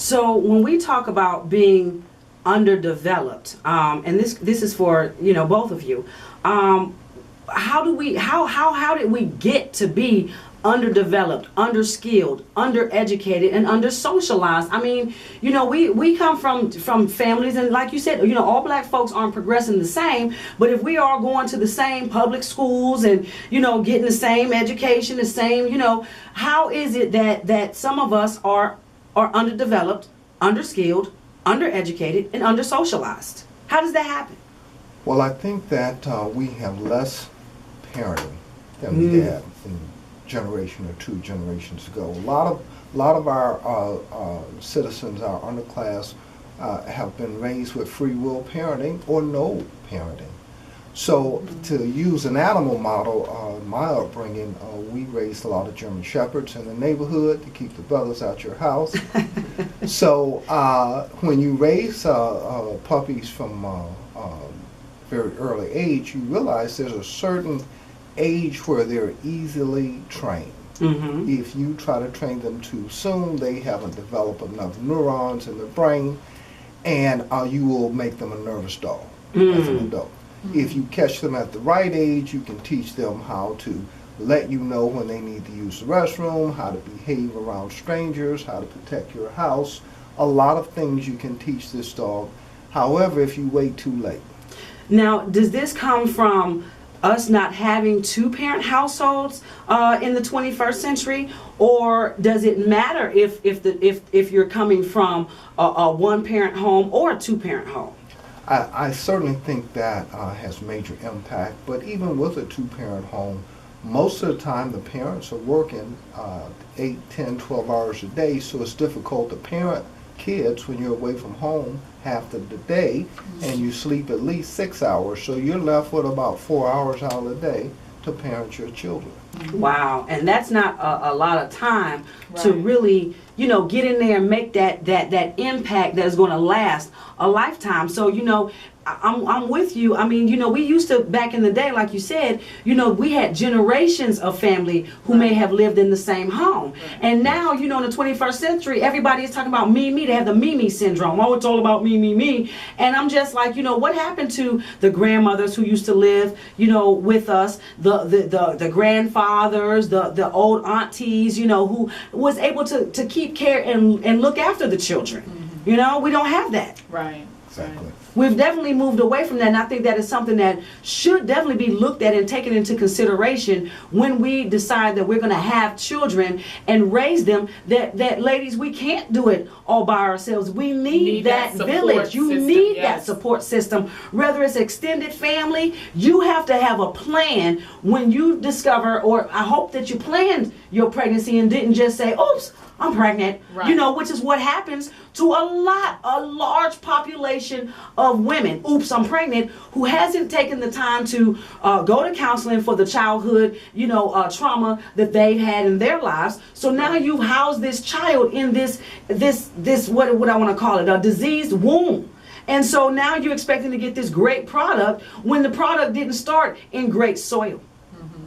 So when we talk about being underdeveloped, and this is for both of you, how did we get to be underdeveloped, underskilled, undereducated, and undersocialized? I mean, we come from families, and like you said, all black folks aren't progressing the same, but if we are going to the same public schools and getting the same education, the same, how is it that some of us are underdeveloped, underskilled, undereducated, and undersocialized? How does that happen? Well, I think that we have less parenting than we had in generation or 2 generations ago. A lot of our citizens, our underclass, have been raised with free will parenting or no parenting. So to use an animal model, my upbringing, we raised a lot of German Shepherds in the neighborhood to keep the brothers out your house. So when you raise puppies from very early age, you realize there's a certain age where they're easily trained. If you try to train them too soon, they haven't developed enough neurons in the brain, and you will make them a nervous dog as an adult. If you catch them at the right age, you can teach them how to let you know when they need to use the restroom, how to behave around strangers, how to protect your house. A lot of things you can teach this dog. However, if you wait too late. Now, does this come from us not having 2-parent households in the 21st century, or does it matter if you're coming from a 1-parent home or a 2-parent home? I certainly think that has major impact, but even with a 2-parent home, most of the time the parents are working 8, 10, 12 hours a day, so it's difficult to parent kids when you're away from home half of the day and you sleep at least 6 hours, so you're left with about 4 hours out of the day to parent your children. Wow, and that's not a lot of time to really, get in there and make that impact that's going to last a lifetime. So, I'm with you. I mean, we used to, back in the day, like you said, we had generations of family who may have lived in the same home. And now, in the 21st century, everybody is talking about me. They have the me syndrome. Oh, it's all about me. And I'm just like, what happened to the grandmothers who used to live, with us, the grandfathers, the old aunties, who was able to keep care and look after the children. We don't have that. Right. Exactly. We've definitely moved away from that, and I think that is something that should definitely be looked at and taken into consideration when we decide that we're going to have children and raise them. That ladies, we can't do it all by ourselves. We need that village. You need that support system. Whether it's extended family, you have to have a plan when you discover, or I hope that you planned your pregnancy and didn't just say, oops, I'm pregnant, which is what happens to a large population of women. Oops, I'm pregnant, who hasn't taken the time to go to counseling for the childhood, trauma that they've had in their lives. So now you've housed this child in this what I want to call it, a diseased womb. And so now you're expecting to get this great product when the product didn't start in great soil.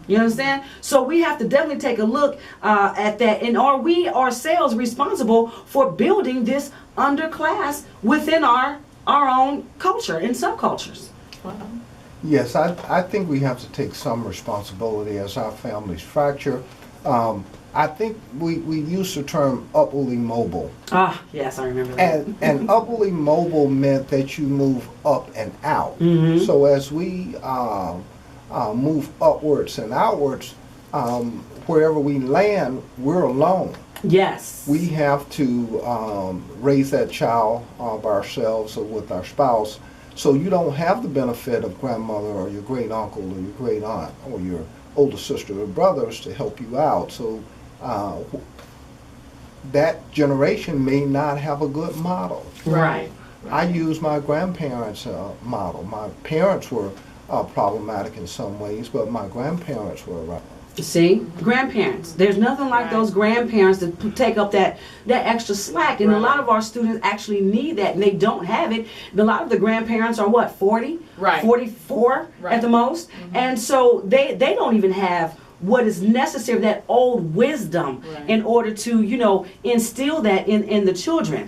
You understand? So we have to definitely take a look at that. And are we ourselves responsible for building this underclass within our own culture and subcultures? Wow. Yes, I think we have to take some responsibility as our families fracture. I think we used the term upwardly mobile. Ah, yes, I remember that. And upwardly mobile meant that you move up and out. So as we move upwards and outwards, wherever we land, we're alone. Yes. We have to raise that child by ourselves or with our spouse. So you don't have the benefit of grandmother or your great uncle or your great aunt or your older sister or brothers to help you out. So that generation may not have a good model. Right. I use my grandparents' model. My parents were problematic in some ways, but my grandparents were around. See, grandparents. There's nothing like those grandparents to take up that extra slack, and a lot of our students actually need that, and they don't have it. A lot of the grandparents are what, 40, 44 at the most, and so they don't even have what is necessary, that old wisdom, in order to instill that in the children.